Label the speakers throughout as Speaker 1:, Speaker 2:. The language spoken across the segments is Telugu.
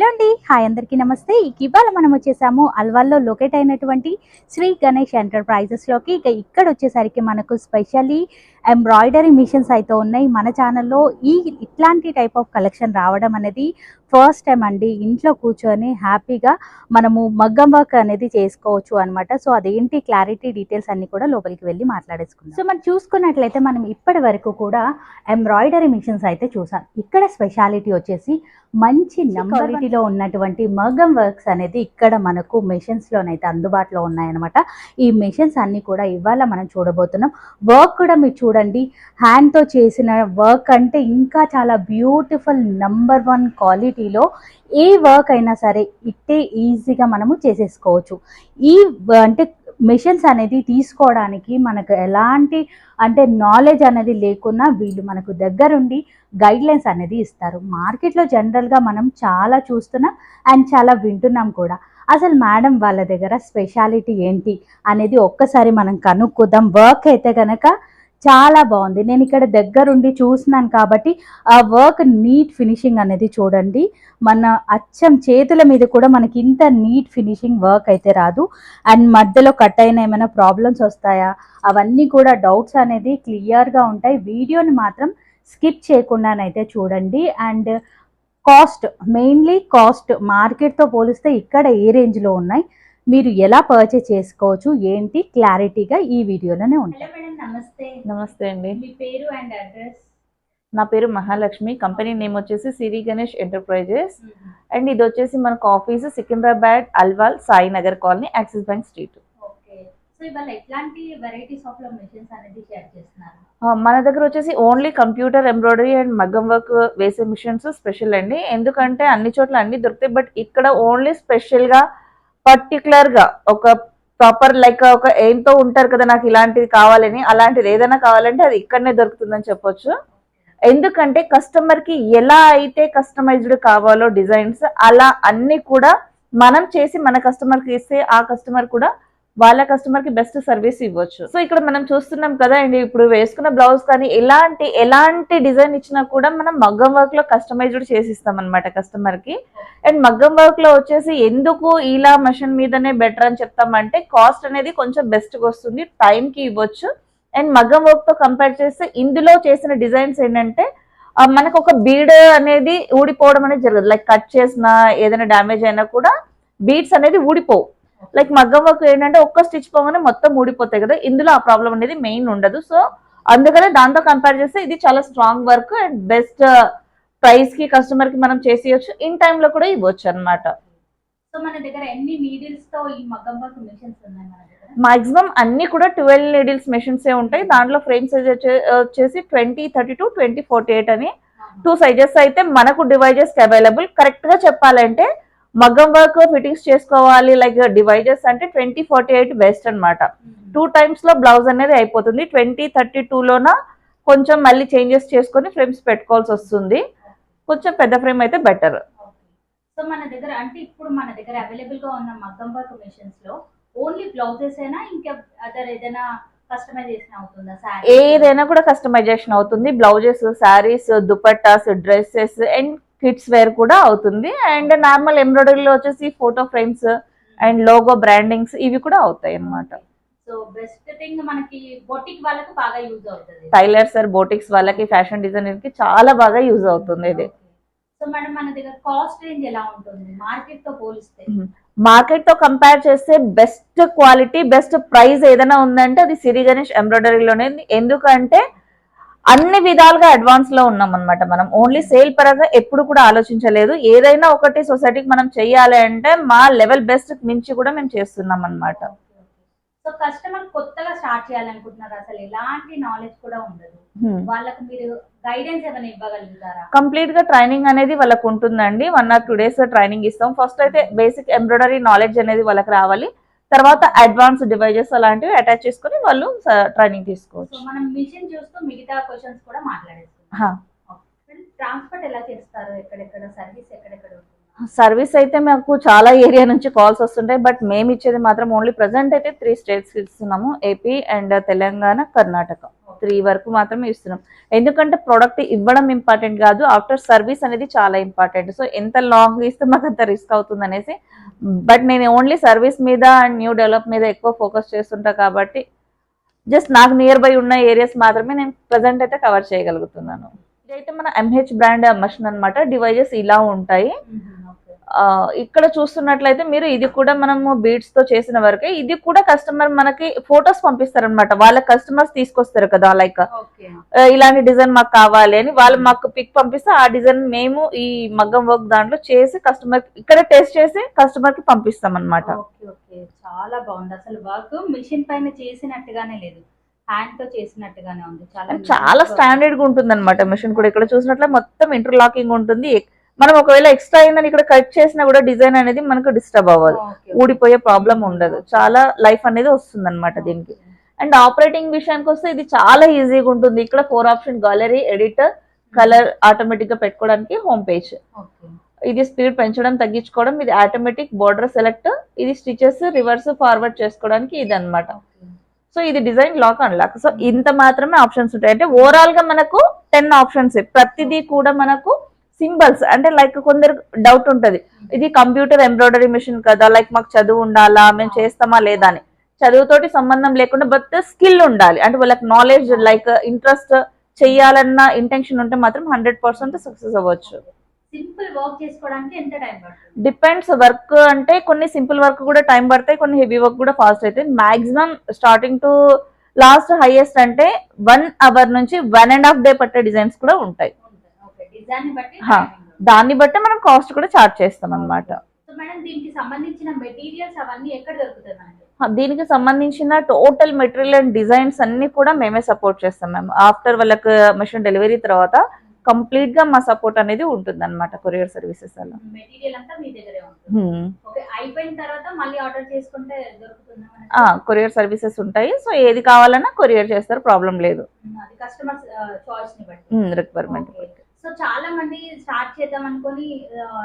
Speaker 1: హలో అండి, హాయ్ అందరికీ నమస్తే. ఇవాళ మనం వచ్చేసాము అల్వాల్లో లొకేట్ అయినటువంటి శ్రీ గణేష్ ఎంటర్ప్రైజెస్లోకి. ఇక్కడ వచ్చేసరికి మనకు స్పెషల్లీ ఎంబ్రాయిడరీ మిషన్స్ అయితే ఉన్నాయి. మన ఛానల్లో ఇట్లాంటి టైప్ ఆఫ్ కలెక్షన్ రావడం అనేది ఫస్ట్ టైం అండి. ఇంట్లో కూర్చొని హ్యాపీగా మనము మగ్గం వర్క్ అనేది చేసుకోవచ్చు అనమాట. సో అదేంటి క్లారిటీ డీటెయిల్స్ అన్ని కూడా లోపలికి వెళ్ళి మాట్లాడేసుకుందాం. సో మనం చూసుకున్నట్లయితే మనం ఇప్పటి వరకు కూడా ఎంబ్రాయిడరీ మిషన్స్ అయితే చూసాం. ఇక్కడ స్పెషాలిటీ వచ్చేసి మంచి క్వాలిటీలో ఉన్నటువంటి మగ్గం వర్క్స్ అనేది ఇక్కడ మనకు మెషిన్స్లోనైతే అందుబాటులో ఉన్నాయన్నమాట. ఈ మెషిన్స్ అన్నీ కూడా ఇవాళ మనం చూడబోతున్నాం. వర్క్ కూడా మీరు చూడండి, హ్యాండ్తో చేసిన వర్క్ అంటే ఇంకా చాలా బ్యూటిఫుల్ నంబర్ 1 క్వాలిటీలో ఏ వర్క్ అయినా సరే ఇట్టే ఈజీగా మనము చేసేసుకోవచ్చు. ఈ అంటే మెషిన్స్ అనేది తీసుకోవడానికి మనకు ఎలాంటి నాలెడ్జ్ అనేది లేకున్నా వీళ్ళు మనకు దగ్గరుండి గైడ్లైన్స్ అనేది ఇస్తారు. మార్కెట్లో జనరల్గా మనం చాలా చూస్తున్నాం అండ్ చాలా వింటున్నాం కూడా. అసలు మేడం వాళ్ళ దగ్గర స్పెషాలిటీ ఏంటి అనేది ఒక్కసారి మనం కనుక్కుందాం. వర్క్ అయితే కనుక చాలా బాగుంది. నేను ఇక్కడ దగ్గరుండి చూస్తున్నాను కాబట్టి ఆ వర్క్ నీట్ ఫినిషింగ్ అనేది చూడండి. మన అచ్చం చేతుల మీద కూడా మనకి ఇంత నీట్ ఫినిషింగ్ వర్క్ అయితే రాదు. అండ్ మధ్యలో కట్ అయిన ఏమైనా ప్రాబ్లమ్స్ వస్తాయా అవన్నీ కూడా డౌట్స్ అనేది క్లియర్గా ఉంటాయి. వీడియోని మాత్రం స్కిప్ చేయకుండానైతే చూడండి. అండ్ కాస్ట్, మెయిన్లీ కాస్ట్ మార్కెట్తో పోలిస్తే ఇక్కడ ఏ రేంజ్లో ఉన్నాయి, మీరు ఎలా పర్చేస్ చేసుకోవచ్చు ఏంటి క్లారిటీగా ఈ వీడియోలోనే ఉంటాయి. నమస్తే.
Speaker 2: నమస్తే అండి.
Speaker 1: మీ పేరు అండ్ అడ్రస్?
Speaker 2: నా పేరు మహాలక్ష్మి. కంపెనీ నేమ్ వచ్చేసి శ్రీ గణేష్ ఎంటర్ప్రైజెస్. అండ్ ఇది వచ్చేసి మనకు office Secunderabad Alwal Sainagar colony, axis bank street. మన దగ్గర వచ్చేసి ఓన్లీ కంప్యూటర్ ఎంబ్రాయిడరీ అండ్ మగ్గం వర్క్ వేసే మిషన్స్ స్పెషల్ అండి. ఎందుకంటే అన్ని చోట్ల అన్ని దొరుకుతాయి, బట్ ఇక్కడ ఓన్లీ స్పెషల్గా పర్టికులర్గా ఒక ప్రాపర్ లైక్ ఒక ఎయిమ్తో ఉంటారు కదా, నాకు ఇలాంటిది కావాలని, అలాంటిది ఏదైనా కావాలంటే అది ఇక్కడనే దొరుకుతుందని చెప్పొచ్చు. ఎందుకంటే కస్టమర్కి ఎలా అయితే కస్టమైజ్డ్ కావాలో డిజైన్స్, అలా అన్ని కూడా మనం చేసి మన కస్టమర్కి ఇస్తే ఆ కస్టమర్ కూడా వాళ్ళ కస్టమర్కి బెస్ట్ సర్వీస్ ఇవ్వచ్చు. సో ఇక్కడ మనం చూస్తున్నాం కదా అండి, ఇప్పుడు వేసుకున్న బ్లౌజ్ కానీ ఎలాంటి డిజైన్ ఇచ్చినా కూడా మనం మగ్గం వర్క్ లో కస్టమైజ్డ్ చేసిస్తాం అనమాట కస్టమర్కి. అండ్ మగ్గం వర్క్ లో వచ్చేసి ఎందుకు ఇలా మిషన్ మీదనే బెటర్ అని చెప్తామంటే కాస్ట్ అనేది కొంచెం బెస్ట్గా వస్తుంది, టైంకి ఇవ్వచ్చు. అండ్ మగ్గం వర్క్ తో కంపేర్ చేస్తే ఇందులో చేసిన డిజైన్స్ ఏంటంటే మనకు ఒక బీడ్ అనేది ఊడిపోవడం అనేది జరగదు. లైక్ కట్ చేసిన ఏదైనా డ్యామేజ్ అయినా కూడా బీడ్స్ అనేది ఊడిపోవు. లైక్ మగ్గం వర్క్ ఏంటంటే ఒక్క స్టిచ్ పోగానే మొత్తం ఊడిపోతాయి కదా, ఇందులో ఆ ప్రాబ్లం అనేది మెయిన్ ఉండదు. సో అందుకనే దాంతో కంపేర్ చేస్తే ఇది చాలా strong work and best price కి కస్టమర్ కి మనం చేసేయచ్చు, ఇన్ టైమ్ లో కూడా ఇవ్వచ్చు అనమాట.
Speaker 1: సో మన దగ్గర ఎన్ని నీడిల్స్ తో ఈ మగ్గం వర్క్ మెషిన్స్ ఉన్నాయి? మన దగ్గర
Speaker 2: మాక్సిమం అన్ని కూడా 12 నీడిల్స్ మెషిన్స్ ఉంటాయి. దాంట్లో ఫ్రేమ్ సైజ్ వచ్చేసి 2032, 2048 అని 2 సైజెస్ అయితే మనకు డివైజెస్ అవైలబుల్. కరెక్ట్ గా చెప్పాలంటే మగ్గం వర్క్ ఫిట్టింగ్స్ చేసుకోవాలి లైక్ డివైజెస్ అంటే 2048 బెస్ట్ అనమాట. 2 times లో బ్లౌజ్ అనేది అయిపోతుంది. 2032లోన కొంచెం మళ్ళీ చేంజెస్ చేసుకొని ఫ్రేమ్స్ పెట్టుకోవాల్సి వస్తుంది. కొంచెం పెద్ద ఫ్రేమ్ అయితే బెటర్.
Speaker 1: సో మన దగ్గర అంటే ఇప్పుడు మన దగ్గర అవైలబుల్ గా ఉన్న మగ్గం వర్క్ మెషిన్స్ లో ఓన్లీ బ్లౌజెస్ అయినా ఇంకా అదర్ ఏదైనా కస్టమైజేషన్ అవుతుందా?
Speaker 2: ఏదైనా కూడా కస్టమైజేషన్ అవుతుంది. Blouses, saris, dupattas, dresses and kids wear కూడా అవుతుంది. అండ్ నార్మల్ ఎంబ్రాయిడరీలో వచ్చేసి photo frames and logo brandings ఇవి కూడా అవుతాయి అన్నమాట.
Speaker 1: సో బెస్ట్ థింగ్ మనకి బొటిక్ వాళ్ళకి బాగా యూజ్ అవుతుంది.
Speaker 2: టైలర్స్ ఆర్ బొటిక్స్ వాళ్ళకి, ఫ్యాషన్ డిజైనర్ కి చాలా బాగా యూజ్ అవుతుంది ఇది.
Speaker 1: సో మేడం మన దగ్గర కాస్ట్ రేంజ్ ఎలా ఉంటుంది మార్కెట్ తో పోలిస్తే?
Speaker 2: మార్కెట్ తో కంపేర్ చేస్తే బెస్ట్ క్వాలిటీ, బెస్ట్ ప్రైస్ ఏదైనా ఉందంటే అది శ్రీ గణేష్ ఎంబ్రాయిడరీలోనే. ఎందుకంటే అన్ని విధాలుగా అడ్వాన్స్ లో ఉన్నాం అనమాట. మనం ఓన్లీ సేల్ పరంగా ఎప్పుడు కూడా ఆలోచించలేదు. ఏదైనా ఒకటి సొసైటీకి మనం చెయ్యాలి అంటే మా లెవెల్ బెస్ట్ మించి కూడా మేము చేస్తున్నాం అనమాట.
Speaker 1: సో కస్టమర్ కొత్తగా స్టార్ట్ చేయాలనుకుంటున్నారు, అసలు ఎలాంటి నాలెడ్జ్ కూడా ఉండదు, వాళ్ళకి మీరు గైడెన్స్ ఏమైనా ఇవ్వగలుగుతారా?
Speaker 2: కంప్లీట్ గా ట్రైనింగ్ అనేది వాళ్ళకు ఉంటుందండి. 1 or 2 days ట్రైనింగ్ ఇస్తాం. ఫస్ట్ అయితే బేసిక్ ఎంబ్రాయిడరీ నాలెడ్జ్ అనేది వాళ్ళకి రావాలి. తర్వాత అడ్వాన్స్ డివైజెస్ అలాంటివి అటాచ్ చేసుకుని వాళ్ళు ట్రైనింగ్ తీసుకోవచ్చు.
Speaker 1: మనం మిషన్ చూస్తూ మిగతా క్వశ్చన్స్ కూడా మాట్లాడేస్తాం. ట్రాన్స్పోర్ట్ ఎలా చేస్తారు, ఎక్కడెక్కడ సర్వీస్ ఎక్కడెక్కడ?
Speaker 2: సర్వీస్ అయితే మాకు చాలా ఏరియా నుంచి కాల్స్ వస్తుంటాయి, బట్ మేము ఇచ్చేది మాత్రం ఓన్లీ ప్రెసెంట్ అయితే 3 states ఇస్తున్నాము, ఏపీ అండ్ తెలంగాణ, కర్ణాటక. 3 వరకు మాత్రమే ఇస్తున్నాం. ఎందుకంటే ప్రోడక్ట్ ఇవ్వడం ఇంపార్టెంట్ కాదు, ఆఫ్టర్ సర్వీస్ అనేది చాలా ఇంపార్టెంట్. సో ఎంత లాంగ్ ఇస్తే మాకు అంత రిస్క్ అవుతుంది అనేసి, బట్ నేను ఓన్లీ సర్వీస్ మీద అండ్ న్యూ డెవలప్ మీద ఎక్కువ ఫోకస్ చేస్తుంటా కాబట్టి జస్ట్ నాకు నియర్ బై ఉన్న ఏరియాస్ మాత్రమే నేను ప్రజెంట్ అయితే కవర్ చేయగలుగుతున్నాను. ఇదైతే మన ఎంహెచ్ బ్రాండ్ మషిన్ అనమాట. డివైజెస్ ఇలా ఉంటాయి. ఇక్కడ చూస్తున్నట్లయితే మీరు ఇది కూడా మనము బీడ్స్ తో చేసిన వరకే. ఇది కూడా కస్టమర్ మనకి ఫొటోస్ పంపిస్తారనమాట. వాళ్ళ కస్టమర్స్ తీసుకొస్తారు కదా, లైక్ ఇలాంటి డిజైన్ మాకు కావాలి అని వాళ్ళు మాకు పిక్ పంపిస్తే ఆ డిజైన్ మేము ఈ మగ్గం వర్క్ దాంట్లో చేసి కస్టమర్ ఇక్కడ టెస్ట్ చేసి కస్టమర్ కి పంపిస్తాం అనమాట.
Speaker 1: చాలా బాగుంది. అసలు వర్క్ మిషన్ పైన చేసినట్టుగానే లేదు, హ్యాండ్ తో చేసినట్టుగానే ఉంది.
Speaker 2: చాలా స్టాండర్డ్ గా ఉంటుంది అనమాట మిషన్ కూడా. ఇక్కడ చూసినట్లే మొత్తం ఇంటర్లాకింగ్ ఉంటుంది. మనం ఒకవేళ ఎక్స్ట్రా అయిందని ఇక్కడ కట్ చేసినా కూడా డిజైన్ అనేది మనకు డిస్టర్బ్ అవ్వదు, ఊడిపోయే ప్రాబ్లం ఉండదు. చాలా లైఫ్ అనేది వస్తుంది అనమాట దీనికి. అండ్ ఆపరేటింగ్ విషయానికి వస్తే ఇది చాలా ఈజీగా ఉంటుంది. ఇక్కడ 4 option gallery, editor, colour automatic గా పెట్టుకోవడానికి, హోమ్ పేజ్. ఇది స్పీడ్ పెంచడం తగ్గించుకోవడం, ఇది ఆటోమేటిక్ బోర్డర్ సెలెక్ట్, ఇది స్టిచెస్ రివర్స్ ఫార్వర్డ్ చేసుకోవడానికి ఇది అనమాట. సో ఇది డిజైన్ లాక్ అన్లాక్. సో ఇంత మాత్రమే ఆప్షన్స్ ఉంటాయి. అంటే ఓవరాల్ గా మనకు 10 ఆప్షన్స్. ప్రతిదీ కూడా మనకు సింబల్స్, అంటే లైక్ కొందరు డౌట్ ఉంటది, ఇది కంప్యూటర్ ఎంబ్రాయిడరీ మిషన్ కదా, లైక్ మాకు చదువు ఉండాలా, మేము చేస్తామా లేదా అని. చదువుతోటి సంబంధం లేకుండా బట్ స్కిల్ ఉండాలి, అంటే వాళ్ళకి నాలెడ్జ్, లైక్ ఇంట్రెస్ట్, చెయ్యాలన్న ఇంటెన్షన్ ఉంటే మాత్రం 100% సక్సెస్ అవ్వచ్చు.
Speaker 1: సింపుల్ వర్క్ చేసుకోవడానికి ఎంత టైం పడుతుంది?
Speaker 2: డిపెండ్స్. వర్క్ అంటే కొన్ని సింపుల్ వర్క్ కూడా టైం పడతాయి, కొన్ని హెవీ వర్క్ కూడా ఫాస్ట్ అవుతాయి. Maximum starting to last highest అంటే 1 అవర్ నుంచి 1.5 డే పట్టే డిజైన్స్ కూడా ఉంటాయి. దాన్ని బట్టి మనం కాస్ట్ కూడా చార్జ్ చేస్తాం అనమాట. దీనికి సంబంధించిన టోటల్ మెటీరియల్ అండ్ డిజైన్స్ అన్ని కూడా మేమే సపోర్ట్ చేస్తాం మ్యామ్. ఆఫ్టర్ వాళ్ళకి మిషన్ డెలివరీ తర్వాత కంప్లీట్ గా మా సపోర్ట్ అనేది ఉంటుంది అనమాట. కొరియర్ సర్వీసెస్ అలా కొరియర్ సర్వీసెస్ ఉంటాయి. సో ఏది కావాలన్నా కొరియర్ చేస్తారు, ప్రాబ్లం లేదు. రిక్వైర్మెంట్.
Speaker 1: సో చాలా మంది స్టార్ట్ చేద్దాం అనుకొని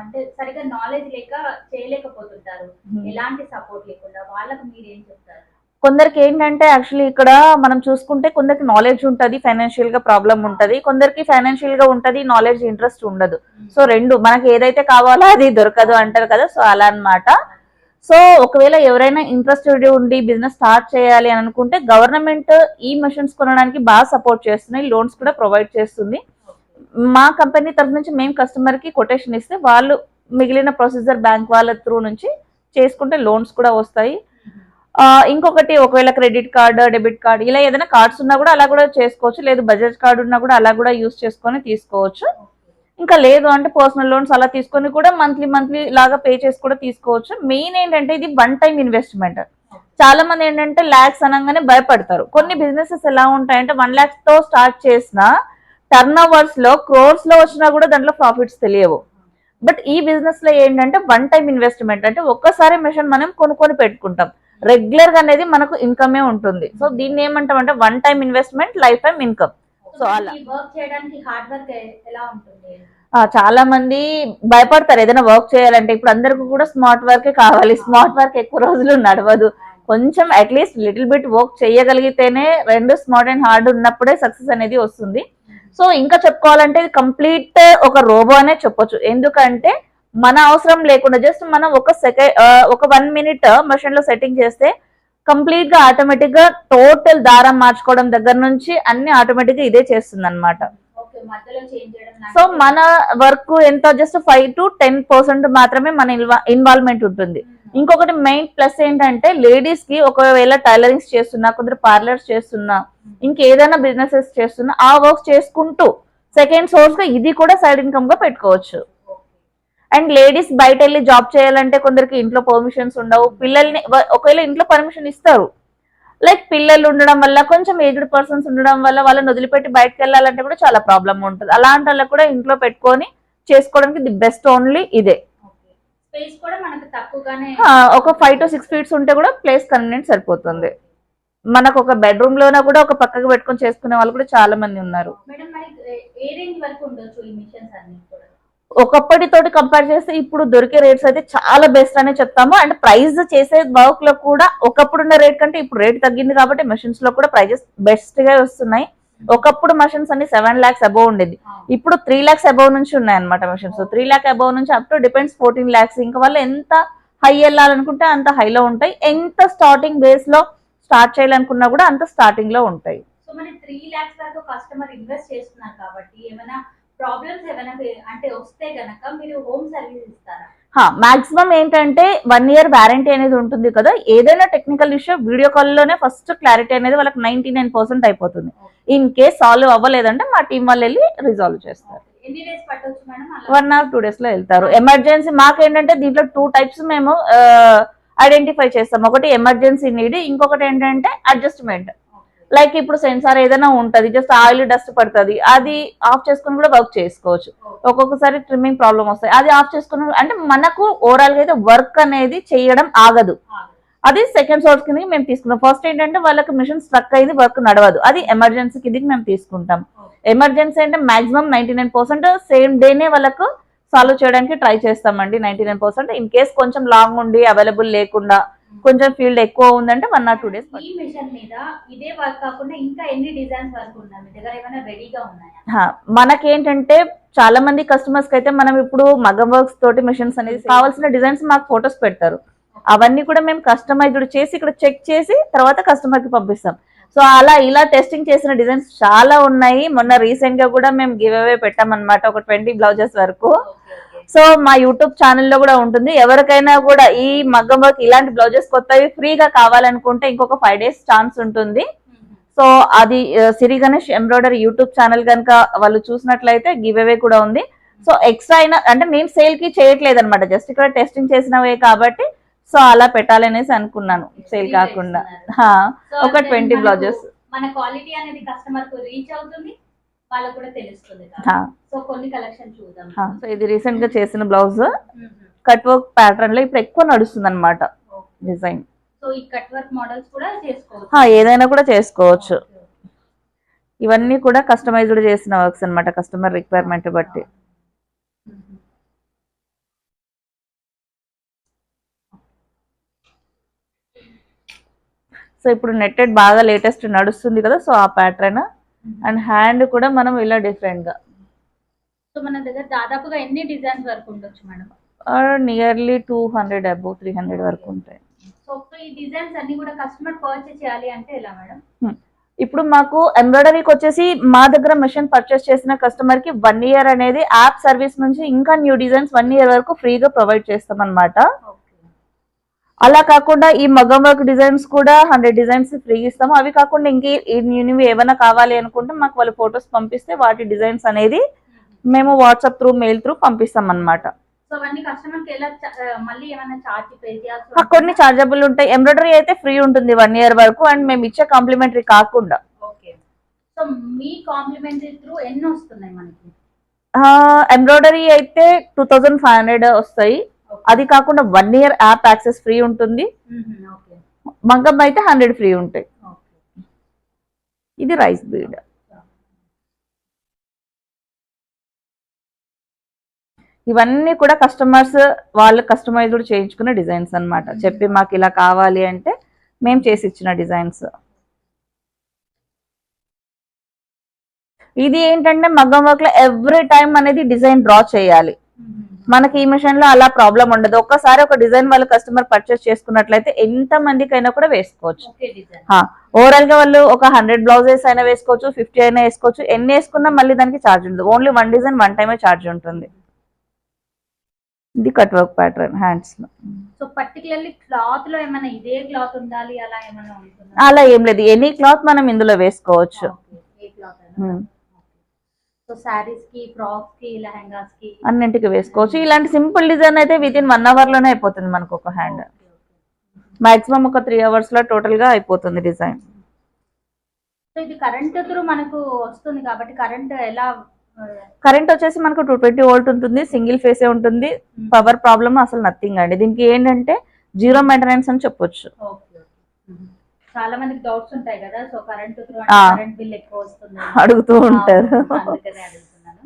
Speaker 1: అంటే సరిగా నాలెడ్జ్ లేక చేయలేకపోతుంటారు, ఎలాంటి సపోర్ట్ లేకుండా. వాళ్ళకి మీరు ఏం చెప్తారు?
Speaker 2: కొందరికి ఏంటంటే యాక్చువల్లీ ఇక్కడ మనం చూసుకుంటే కొందరికి నాలెడ్జ్ ఉంటుంది, ఫైనాన్షియల్ గా ప్రాబ్లం ఉంటుంది. కొందరికి ఫైనాన్షియల్ గా ఉంటుంది, నాలెడ్జ్ ఇంట్రెస్ట్ ఉండదు. సో రెండు, మనకి ఏదైతే కావాలో అది దొరకదు అంటారు కదా, సో అలా అన్నమాట. సో ఒకవేళ ఎవరైనా ఇంట్రెస్టెడ్ ఉండి బిజినెస్ స్టార్ట్ చేయాలి అని అనుకుంటే గవర్నమెంట్ ఈ మెషిన్స్ కొనడానికి బాగా సపోర్ట్ చేస్తున్నాయి, లోన్స్ కూడా ప్రొవైడ్ చేస్తుంది. మా కంపెనీ తరఫు నుంచి మేము కస్టమర్ కి కొటేషన్ ఇస్తే వాళ్ళు మిగిలిన ప్రొసీజర్ బ్యాంక్ వాళ్ళ త్రూ నుంచి చేసుకుంటే లోన్స్ కూడా వస్తాయి. ఇంకొకటి, ఒకవేళ క్రెడిట్ కార్డ్, డెబిట్ కార్డ్ ఇలా ఏదైనా కార్డ్స్ ఉన్నా కూడా అలా కూడా చేసుకోవచ్చు. లేదు బజాజ్ కార్డ్ ఉన్నా కూడా అలా కూడా యూస్ చేసుకొని తీసుకోవచ్చు. ఇంకా లేదు అంటే పర్సనల్ లోన్స్ అలా తీసుకొని కూడా మంత్లీ లాగా పే చేసి కూడా తీసుకోవచ్చు. మెయిన్ ఏంటంటే ఇది 1 టైం ఇన్వెస్ట్మెంట్. చాలా మంది ఏంటంటే లాక్స్ అనగానే భయపడతారు. కొన్ని బిజినెసెస్ ఎలా ఉంటాయంటే 1 lakh తో స్టార్ట్ చేసిన టర్న్ ఓవర్స్ లో క్రోర్స్ లో వచ్చినా కూడా దాంట్లో ప్రాఫిట్స్ తెలియవు. బట్ ఈ బిజినెస్ లో ఏంటంటే 1 టైం ఇన్వెస్ట్మెంట్, అంటే ఒక్కసారి మెషిన్ మనం కొనుక్కొని పెట్టుకుంటాం, రెగ్యులర్ గా అనేది మనకు ఇన్కమే ఉంటుంది. సో దీన్ని ఏమంటాం అంటే 1 time investment, life time income. So అలా చాలా మంది భయపడతారు ఏదైనా వర్క్ చేయాలంటే. ఇప్పుడు అందరికి కూడా స్మార్ట్ వర్క్ కావాలి, స్మార్ట్ వర్క్ ఎక్కువ రోజులు నడవదు. కొంచెం అట్లీస్ట్ లిటిల్ బిట్ వర్క్ చేయగలిగితేనే, రెండు స్మార్ట్ అండ్ హార్డ్ ఉన్నప్పుడే సక్సెస్ అనేది వస్తుంది. సో ఇంకా చెప్పుకోవాలంటే ఇది కంప్లీట్ ఒక రోబో అనే చెప్పొచ్చు. ఎందుకంటే మన అవసరం లేకుండా జస్ట్ మనం ఒక 1 minute మెషిన్ లో సెట్టింగ్ చేస్తే కంప్లీట్ గా ఆటోమేటిక్ గా టోటల్ దారం మార్చుకోవడం దగ్గర నుంచి అన్ని ఆటోమేటిక్ గా ఇదే చేస్తుంది అనమాట. సో మన వర్క్ ఎంత, జస్ట్ 5 to 10% మాత్రమే మన ఇన్వాల్వ్మెంట్ ఉంటుంది. ఇంకొకటి మెయిన్ ప్లస్ ఏంటంటే లేడీస్ కి ఒకవేళ టైలరింగ్స్ చేస్తున్నా, కొందరు పార్లర్స్ చేస్తున్నా, ఇంకేదైనా బిజినెసెస్ చేస్తున్నా, ఆ వర్క్ చేసుకుంటూ సెకండ్ సోర్స్ గా ఇది కూడా సైడ్ ఇన్కమ్ గా పెట్టుకోవచ్చు. అండ్ లేడీస్ బయట వెళ్ళి జాబ్ చేయాలంటే కొందరికి ఇంట్లో పర్మిషన్స్ ఉండవు. పిల్లల్ని ఒకవేళ ఇంట్లో పర్మిషన్ ఇస్తారు, లైక్ పిల్లలు ఉండడం వల్ల, కొంచెం ఏజ్డ్ పర్సన్స్ ఉండడం వల్ల వాళ్ళని వదిలిపెట్టి బయటకు వెళ్ళాలంటే కూడా చాలా ప్రాబ్లం ఉంటుంది. అలాంటి వాళ్ళకి కూడా ఇంట్లో పెట్టుకొని చేసుకోవడానికి ది బెస్ట్ ఓన్లీ ఇదే. ఒక 5 to 6 feet ఉంటే కూడా ప్లేస్ కన్వీనియంట్ సరిపోతుంది. మనకు ఒక బెడ్రూమ్ లోనే కూడా ఒక పక్కకు పెట్టుకొని చేసుకునే వాళ్ళు కూడా చాలా మంది ఉన్నారు. ఒకప్పటితోటి కంపేర్ చేస్తే ఇప్పుడు దొరికే రేట్స్ అయితే చాలా బెస్ట్ అనే చెప్తాము. అండ్ ప్రైస్ చేసే వర్క్ లో కూడా ఒకప్పుడు ఉన్న రేట్ కంటే ఇప్పుడు రేట్ తగ్గింది కాబట్టి మెషిన్స్ లో కూడా ప్రైజెస్ బెస్ట్ గా వస్తున్నాయి. ఒకప్పుడు మషిన్స్ అన్ని 7 lakhs అబౌవ్ ఉండేది, ఇప్పుడు 3 lakhs అబౌవ్ నుంచి ఉన్నాయి అనమాట మషిన్స్. 3 lakh అబౌవ్ నుంచి అప్ టు డిపెండ్స్ 14 lakhs. ఇంకా వాళ్ళు ఎంత హై వెళ్ళాలనుకుంటే అంత హైలో ఉంటాయి, ఎంత స్టార్టింగ్ బేస్ లో స్టార్ట్ చేయాలనుకున్నా కూడా అంత స్టార్టింగ్ లో ఉంటాయి.
Speaker 1: సో మరి 3 lakhs వరకు కస్టమర్ ఇన్వెస్ట్ చేస్తున్నారు కాబట్టి ఏమైనా ప్రాబ్లమ్స్ ఏమైనా అంటే వస్తే గనక మీరు హోమ్ సర్వీస్ ఇస్తారా?
Speaker 2: మాక్సిమం ఏంటంటే 1 year వారంటీ అనేది ఉంటుంది కదా, ఏదైనా టెక్నికల్ ఇష్యూ వీడియో కాల్ లోనే ఫస్ట్ క్లారిటీ అనేది వాళ్ళకి 99% అయిపోతుంది. ఇన్ కేస్ సాల్వ్ అవ్వలేదంటే మా టీం వాళ్ళు వెళ్ళి రిజాల్వ్ చేస్తారు.
Speaker 1: ఎన్ని డేస్ పట్టొచ్చు మేడం?
Speaker 2: 1 or 2 days లో వెళ్తారు. ఎమర్జెన్సీ మాకేంటంటే దీంట్లో 2 types మేము ఐడెంటిఫై చేస్తాం. ఒకటి ఎమర్జెన్సీ నీడ్, ఇంకొకటి ఏంటంటే అడ్జస్ట్మెంట్. లైక్ ఇప్పుడు సెన్సార్ ఏదైనా ఉంటది, జస్ట్ ఆయిల్ డస్ట్ పడుతుంది, అది ఆఫ్ చేసుకుని కూడా వర్క్ చేసుకోవచ్చు. ఒక్కొక్కసారి ట్రిమ్మింగ్ ప్రాబ్లమ్ వస్తాయి, అది ఆఫ్ చేసుకుని అంటే మనకు ఓవరాల్ గా అయితే వర్క్ అనేది చేయడం ఆగదు. అది సెకండ్ సోర్స్ కిందకి మేము తీసుకున్నాం. ఫస్ట్ ఏంటంటే వాళ్ళకి మిషన్ స్ట్రక్ అయింది, వర్క్ నడవదు, అది ఎమర్జెన్సీ కిందకి మేము తీసుకుంటాం. ఎమర్జెన్సీ అంటే మాక్సిమం 99% సేమ్ డేనే వాళ్ళకు సాల్వ్ చేయడానికి ట్రై చేస్తామండి. 99%. ఇన్ కేస్ కొంచెం లాంగ్ ఉండి అవైలబుల్ లేకుండా కొంచెం ఫీల్డ్ ఎక్కువ ఉందంటే 1 or 2 days.
Speaker 1: ఈ మిషన్ మీద ఇదే వర్క్ కాకుండా ఇంకా ఎన్ని డిజైన్స్ వరకు ఉన్నాయి మీ దగ్గర, ఏమైనా రెడీగా ఉన్నాయా?
Speaker 2: మనకేంటంటే చాలా మంది కస్టమర్స్ కి అయితే మనం ఇప్పుడు మగం వర్క్స్ తోటి మిషన్స్ అనేది కావాల్సిన డిజైన్స్ మాకు ఫొటోస్ పెడతారు, అవన్నీ కూడా మేము కస్టమైజ్డ్ చేసి ఇక్కడ చెక్ చేసి తర్వాత కస్టమర్ కి పంపిస్తాం. సో అలా ఇలా టెస్టింగ్ చేసిన డిజైన్స్ చాలా ఉన్నాయి. మొన్న రీసెంట్ గా కూడా మేము గివ్ అవే పెట్టామన్నమాట, ఒక 20 బ్లౌజెస్ వరకు. సో మా యూట్యూబ్ ఛానల్లో కూడా ఉంటుంది, ఎవరికైనా కూడా ఈ మగ్గం వర్క్ ఇలాంటి బ్లౌజెస్ కొత్తవి ఫ్రీగా కావాలనుకుంటే ఇంకొక 5 days ఛాన్స్ ఉంటుంది. సో అది సిరి గణేష్ ఎంబ్రాయిడరీ యూట్యూబ్ ఛానల్ కనుక వాళ్ళు చూసినట్లయితే గివ్ అవే కూడా ఉంది. సో ఎక్స్ట్రా అయినా అంటే మేము సేల్ కి చేయట్లేదు అనమాట, జస్ట్ ఇక్కడ టెస్టింగ్ చేసినవే కాబట్టి సో అలా పెట్టాలనేసి అనుకున్నాను, సేల్ కాకుండా. ఒక 20 బ్లౌజెస్.
Speaker 1: మన క్వాలిటీ అనేది కస్టమర్ కు రీచ్ అవుతుంది, వాళ్ళకు కూడా తెలుస్తుంది. సో కొన్ని కలెక్షన్ చూద్దాం.
Speaker 2: సో ఇది రీసెంట్ గా చేసిన బ్లౌజ్, కట్ వర్క్ ప్యాటర్న్ లో ఇప్పుడు ఎక్కువ నడుస్తుంది అనమాట డిజైన్.
Speaker 1: సో ఈ కట్ వర్క్ మోడల్స్ కూడా చేసుకోవచ్చు,
Speaker 2: ఏదైనా కూడా చేసుకోవచ్చు. ఇవన్నీ కూడా కస్టమైజ్డ్ చేసిన వర్క్స్ అనమాట, కస్టమర్ రిక్వైర్మెంట్ బట్టి. సో ఇప్పుడు నెట్టెడ్ బాగా లేటెస్ట్ నడుస్తుంది కదా, సో ఆ ప్యాటర్న్. అండ్ హ్యాండ్ కూడా మనం ఇలా డిఫరెంట్ గా.
Speaker 1: సో మన దగ్గర దాదాపుగా ఎన్ని డిజైన్స్ వరకు ఉండొచ్చు మేడం?
Speaker 2: నియర్లీ 200 అబౌవ్ 300 వరకు ఉంటాయి.
Speaker 1: సో ఈ డిజైన్స్ అన్ని కూడా కస్టమర్ పర్చేస్ చేయాలి అంటే ఎలా మేడం?
Speaker 2: ఇప్పుడు మాకు ఎంబ్రాయిడరీకి వచ్చేసి మా దగ్గర మెషిన్ పర్చేస్ చేసిన కస్టమర్ కి 1 year అనేది యాప్ సర్వీస్ నుంచి ఇంకా న్యూ డిజైన్స్ 1 year వరకు ఫ్రీగా ప్రొవైడ్ చేస్తాం అనమాట. అలా కాకుండా ఈ మగ్గం వర్క్ డిజైన్స్ కూడా 100 డిజైన్స్ ఫ్రీ ఇస్తాము. అవి కాకుండా ఇంకే ఏమైనా కావాలి అనుకుంటే మాకు వాళ్ళు ఫొటోస్ పంపిస్తే వాటి డిజైన్స్ అనేది మేము వాట్సాప్ త్రూ మెయిల్ త్రూ పంపిస్తాం అనమాట. కొన్ని చార్జబుల్ ఉంటాయి. ఎంబ్రాయిడరీ అయితే ఫ్రీ ఉంటుంది 1 year వరకు, అండ్ మేము ఇచ్చే కాంప్లిమెంటరీ కాకుండా. ఎంబ్రాయిడరీ అయితే 2500 వస్తాయి, అది కాకుండా 1 year యాప్ యాక్సెస్ ఫ్రీ ఉంటుంది. మగ్గం అయితే 100 ఫ్రీ ఉంటాయి. ఇది రైస్ బీడ్. ఇవన్నీ కూడా కస్టమర్స్ వాళ్ళు కస్టమైజ్డ్ చేయించుకున్న డిజైన్స్ అన్నమాట. చెప్పి మాకు ఇలా కావాలి అంటే మేము చేసి ఇచ్చిన డిజైన్స్. ఇది ఏంటంటే మగ్గం వర్క్ లో ఎవ్రీ టైం అనేది డిజైన్ డ్రా చేయాలి. మనకి ఈ మిషన్ లో అలా ప్రాబ్లం ఉండదు. ఒక్కసారి ఒక డిజైన్ వాళ్ళు కస్టమర్ పర్చేస్ చేసుకున్నట్లయితే ఎంత మందికైనా కూడా వేసుకోవచ్చు. ఓవరాల్ గా వాళ్ళు ఒక 100 బ్లౌజెస్ అయినా వేసుకోవచ్చు, 50 అయినా వేసుకోవచ్చు. ఎన్ని వేసుకున్నా మళ్ళీ దానికి ఛార్జ్ ఉండదు. ఓన్లీ 1 డిజైన్ 1 టైమే ఛార్జ్ ఉంటుంది. ఇది కట్ వర్క్ ప్యాటర్న్ హ్యాండ్స్ లో.
Speaker 1: సో పర్టికులర్లీ క్లాత్ లో ఏమైనా ఇదే క్లాత్ ఉండాలి అలా ఏమైనా ఉంటుందా?
Speaker 2: అలా ఏం లేదు, ఎనీ క్లాత్ మనం ఇందులో వేసుకోవచ్చు.
Speaker 1: సో సారీస్ కి, ఫ్రాక్స్ కి, లెహంగాస్ కి
Speaker 2: అన్నింటికి వేసుకోవచ్చు. ఇలాంటి సింపుల్ డిజైన్ అయితే వితిన్ 1 hour లోనే అయిపోతుంది మనకు ఒక హ్యాండ్. మాక్సిమం ఒక 3 hours లో టోటల్ గా అయిపోతుంది డిజైన్.
Speaker 1: సో ఇది కరెంట్ త్రూ మనకు వస్తుంది కాబట్టి కరెంట్ ఎలా?
Speaker 2: కరెంట్ వచ్చేసి మనకు 220 volt ఉంటుంది, సింగిల్ ఫేసే ఉంటుంది. పవర్ ప్రాబ్లమ్ అసలు నథింగ్ అండి. దీనికి ఏంటంటే 0 మెయింటెనెన్స్ అని చెప్పొచ్చు.
Speaker 1: చాలా మందికి డౌట్స్ ఉంటాయి కదా, so current through current bill ఎక్కువ వస్తుంది
Speaker 2: అడుగుతూ ఉంటారు.
Speaker 1: అందుకనే అడుగుతున్నాను.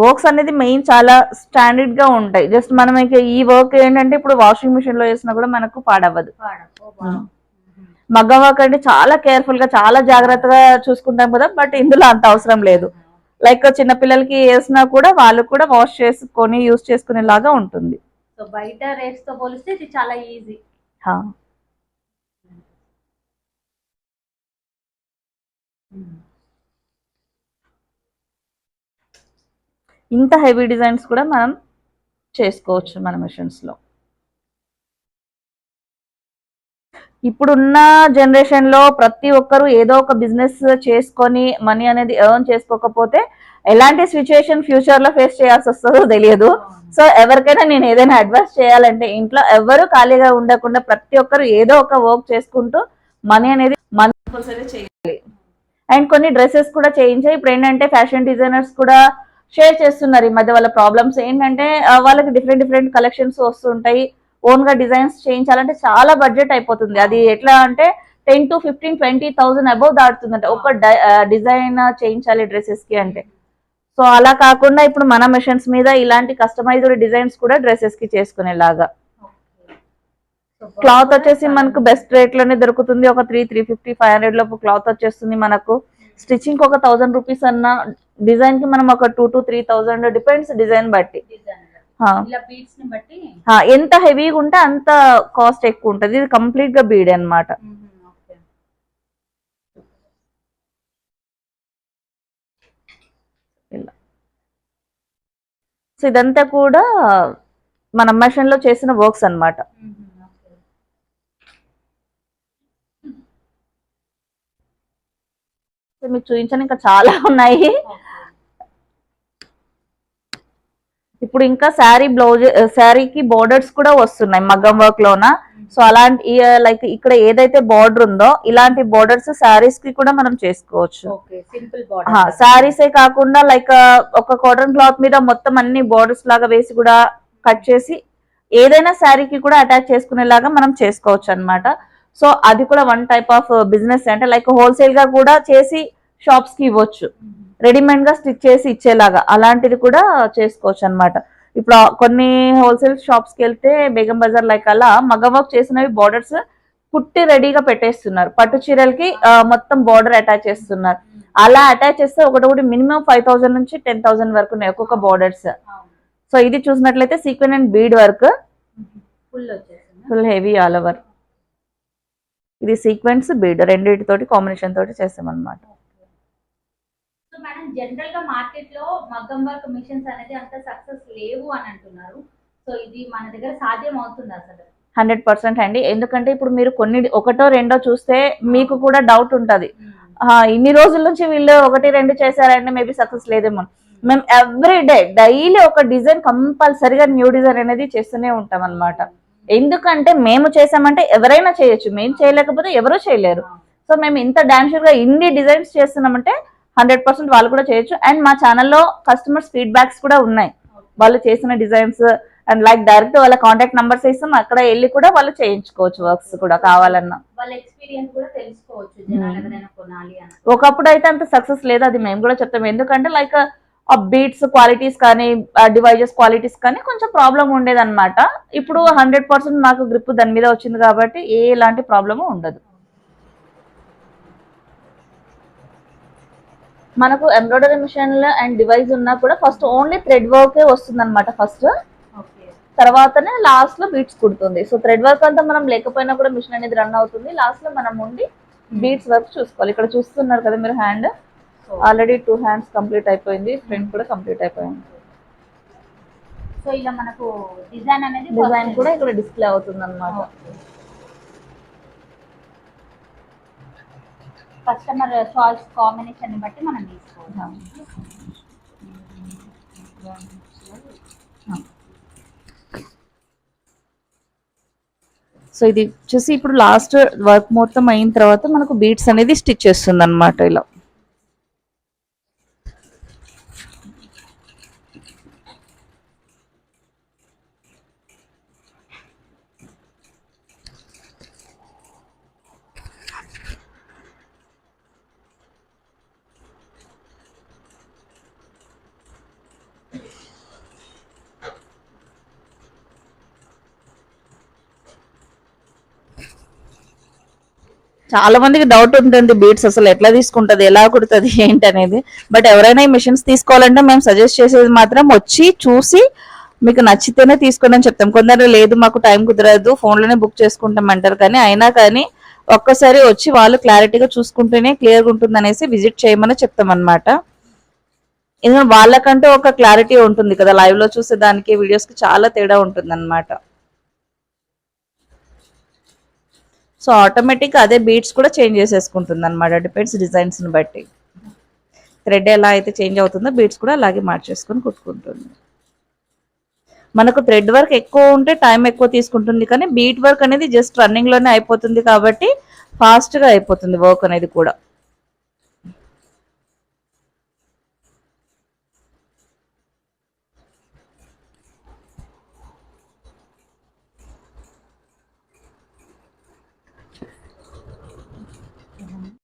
Speaker 2: వర్క్స్ అనేది మెయిన్ చాలా స్టాండర్డ్ గా ఉంటాయి. జస్ట్ మనం ఈ వర్క్ ఏంటంటే ఇప్పుడు వాషింగ్ మిషన్ లో వేసినా కూడా మనకు పాడవ్వదు. మగ్గం వర్క్ అంటే చాలా కేర్ఫుల్ గా చాలా జాగ్రత్తగా చూసుకుంటాం కదా, బట్ ఇందులో అంత అవసరం లేదు. లైక్ చిన్నపిల్లలకి వేసినా కూడా వాళ్ళు కూడా వాష్ చేసుకొని యూజ్ చేసుకునేలాగా ఉంటుంది.
Speaker 1: సో బయట రేట్స్ తో పోలిస్తే ఇది చాలా ఈజీ.
Speaker 2: ఇంత హెవీ డిజైన్స్ కూడా మనం చేసుకోవచ్చు మన మిషన్స్ లో. ఇప్పుడున్న జనరేషన్ లో ప్రతి ఒక్కరు ఏదో ఒక బిజినెస్ చేసుకొని మనీ అనేది ఎర్న్ చేసుకోకపోతే ఎలాంటి సిచ్యుయేషన్ ఫ్యూచర్ లో ఫేస్ చేయాల్సి వస్తుందో తెలియదు. సో ఎవరికైనా నేను ఏదైనా అడ్వైస్ చేయాలంటే ఇంట్లో ఎవరు ఖాళీగా ఉండకుండా ప్రతి ఒక్కరు ఏదో ఒక వర్క్ చేసుకుంటూ మనీ అనేది కంపల్సరీ చేయాలి. అండ్ కొన్ని డ్రెస్సెస్ కూడా చేయించాయి. ఇప్పుడు ఏంటంటే ఫ్యాషన్ డిజైనర్స్ కూడా షేర్ చేస్తున్నారు ఈ మధ్య. వాళ్ళ ప్రాబ్లమ్స్ ఏంటంటే వాళ్ళకి డిఫరెంట్ డిఫరెంట్ కలెక్షన్స్ వస్తుంటాయి. ఓన్ గా డిజైన్స్ చేయించాలంటే చాలా బడ్జెట్ అయిపోతుంది. అది ఎట్లా అంటే 10 to 15, 20,000 అబౌవ్ దాటుతుందంట ఒక డిజైన్ చేయించాలి డ్రెస్సెస్ కి అంటే. సో అలా కాకుండా ఇప్పుడు మన మిషన్స్ మీద ఇలాంటి కస్టమైజ్డ్ డిజైన్స్ కూడా డ్రెస్సెస్ కి చేసుకునేలాగా. క్లాత్ వచ్చేసి మనకు బెస్ట్ రేట్ లోనే దొరుకుతుంది. ఒక 350, 500 లోపు క్లాత్ వచ్చేస్తుంది మనకు. స్టిచ్చింగ్ ఒక 1000 రూపీస్ అన్న, డిజైన్ కి మనం ఒక 2 to 3,000 డిపెండ్స్ డిజైన్ బట్టి. ఎంత హెవీగా ఉంటే అంత కాస్ట్ ఎక్కువ ఉంటుంది. ఇది కంప్లీట్ గా బీడ్ అనమాట. సో ఇదంతా కూడా మన మిషన్ లో చేసిన వర్క్స్ అన్నమాట. మీకు చూపించాను, ఇంకా చాలా ఉన్నాయి. ఇప్పుడు ఇంకా శారీ బ్లౌజ్, శారీకి బోర్డర్స్ కూడా వస్తున్నాయి మగ్గం వర్క్ లోన. సో అలాంటి లైక్ ఇక్కడ ఏదైతే బార్డర్ ఉందో ఇలాంటి బోర్డర్స్ శారీస్ కి కూడా మనం చేసుకోవచ్చు. శారీసే కాకుండా లైక్ ఒక కాటన్ క్లాత్ మీద మొత్తం అన్ని బోర్డర్స్ లాగా వేసి కూడా కట్ చేసి ఏదైనా శారీకి కూడా అటాచ్ చేసుకునేలాగా మనం చేసుకోవచ్చు అనమాట. సో అది కూడా వన్ టైప్ ఆఫ్ బిజినెస్. అంటే లైక్ హోల్సేల్ గా కూడా చేసి షాప్స్ కి ఇవ్వచ్చు, రెడీమేడ్ గా స్టిచ్ చేసి ఇచ్చేలాగా అలాంటిది కూడా చేసుకోవచ్చు అనమాట. ఇప్పుడు కొన్ని హోల్సేల్ షాప్స్ కి వెళ్తే బేగం బజార్ లైక్ అలా మగ్గం వర్క్ చేసినవి బోర్డర్స్ కుట్టి రెడీగా పెట్టేస్తున్నారు. పట్టు చీరలకి మొత్తం బోర్డర్ అటాచ్ చేస్తున్నారు. అలా అటాచ్ చేస్తే ఒకటి మినిమం 5,000 నుంచి 10,000 వరకు ఉన్నాయి ఒక్కొక్క బోర్డర్స్. సో ఇది చూసినట్లయితే sequin and bead work, full heavy all over. ఇది సీక్వెన్స్ బీడ్ రెండింటితోటి కాంబినేషన్ తోటి చేస్తామన్నమాట.
Speaker 1: మేడం జనరల్ గా మార్కెట్ లో మగ్గం వర్క్ మిషన్స్ అనేది అంత సక్సెస్ లేవు అని అంటున్నారు. సో ఇది మన దగ్గర సాధ్యం అవుతుంది అసలు?
Speaker 2: 100% అండి. ఎందుకంటే ఇప్పుడు మీరు కొన్ని ఒకటో రెండో చూస్తే మీకు కూడా డౌట్ ఉంటది, ఇన్ని రోజుల నుంచి వీళ్ళు 1, 2 చేశారంటే మేబీ సక్సెస్ లేదేమో. మేము ఎవ్రీ డే డైలీ ఒక డిజైన్ కంపల్సరిగా న్యూ డిజైన్ అనేది చేస్తూనే ఉంటాం అనమాట. ఎందుకంటే మేము చేసామంటే ఎవరైనా చేయొచ్చు, మేము చేయలేకపోతే ఎవరూ చేయలేరు. సో మేము ఇంత డాన్షూర్ గా ఇన్ని డిజైన్స్ చేస్తున్నామంటే 100% వాళ్ళు కూడా చేయొచ్చు. అండ్ మా ఛానల్లో కస్టమర్స్ ఫీడ్బ్యాక్స్ కూడా ఉన్నాయి. వాళ్ళు చేసిన డిజైన్స్ అండ్ లైక్ డైరెక్ట్ వాళ్ళ కాంటాక్ట్ నంబర్స్ ఇస్తాం, అక్కడ వెళ్ళి కూడా వాళ్ళు చేయించుకోవచ్చు వర్క్స్ కూడా కావాలన్నా. వాళ్ళ ఎక్స్పీరియన్స్ కూడా తెలుసుకోవచ్చు ఎవరైనా కొనాలి అని. ఒకప్పుడు అయితే అంత సక్సెస్ లేదు, అది మేము కూడా చెప్తాం. ఎందుకంటే లైక్ ఆ బీట్స్ క్వాలిటీస్ కానీ డివైజెస్ క్వాలిటీస్ కానీ కొంచెం ప్రాబ్లం ఉండేది అనమాట. ఇప్పుడు 100% మాకు గ్రిప్ దాని మీద వచ్చింది కాబట్టి ఎలాంటి ప్రాబ్లము ఉండదు. మనకు ఎంబ్రాయిడరీ మిషన్ అండ్ డివైస్ ఉన్నా కూడా ఫస్ట్ ఓన్లీ థ్రెడ్ వర్కే వస్తుంది అనమాట ఫస్ట్. తర్వాతనే లాస్ట్ లో బీట్స్ కుడుతుంది. సో థ్రెడ్ వర్క్ అంతా మనం లేకపోయినా కూడా మిషన్ అనేది రన్ అవుతుంది. లాస్ట్ లో మనం ఉండి బీట్స్ వర్క్ చూసుకోవాలి. ఇక్కడ చూస్తున్నారు కదా మీరు హ్యాండ్, ఆల్రెడీ 2 హ్యాండ్స్ కంప్లీట్ అయిపోయింది, ఫ్రంట్ కూడా కంప్లీట్ అయిపోయింది. సో ఇలా మనకు డిజైన్ కూడా ఇక్కడ డిస్ప్లే అవుతుంది అనమాట. కస్టమర్ చాయిస్ కాంబినేషన్ బట్టి మనం తీసుకోవాలి. సో ఇది వచ్చేసి ఇప్పుడు లాస్ట్ వర్క్ మొత్తం అయిన తర్వాత మనకు బీట్స్ అనేది స్టిచ్ చేస్తుంది అనమాట. ఇలా చాలా మందికి డౌట్ ఉంటుంది బీట్స్ అసలు ఎట్లా తీసుకుంటది, ఎలా కుడుతుంది ఏంటి అనేది. బట్ ఎవరైనా ఈ మిషన్స్ తీసుకోవాలంటే మేము సజెస్ట్ చేసేది మాత్రం వచ్చి చూసి మీకు నచ్చితేనే తీసుకోండి అని చెప్తాం. కొందరు లేదు మాకు టైం కుదరదు ఫోన్లోనే బుక్ చేసుకుంటాం అంటారు, కానీ అయినా కానీ ఒక్కసారి వచ్చి వాళ్ళు క్లారిటీగా చూసుకుంటేనే క్లియర్గా ఉంటుంది అనేసి విజిట్ చేయమని చెప్తాం అనమాట. ఎందుకంటే వాళ్ళకంటే ఒక క్లారిటీ ఉంటుంది కదా, లైవ్ లో చూసే దానికి వీడియోస్ కి చాలా తేడా ఉంటుంది అనమాట. సో ఆటోమేటిక్ అదే బీట్స్ కూడా చేంజ్ చేసేసుకుంటుంది అనమాట, డిపెండ్స్ డిజైన్స్ ని బట్టి. థ్రెడ్ ఎలా అయితే చేంజ్ అవుతుందో బీట్స్ కూడా అలాగే మార్చేసుకొని కుట్టుకుంటుంది. మనకు థ్రెడ్ వర్క్ ఎక్కువ ఉంటే టైం ఎక్కువ తీసుకుంటుంది, కానీ బీట్ వర్క్ అనేది జస్ట్ రన్నింగ్ లోనే అయిపోతుంది కాబట్టి ఫాస్ట్ గా అయిపోతుంది వర్క్ అనేది కూడా.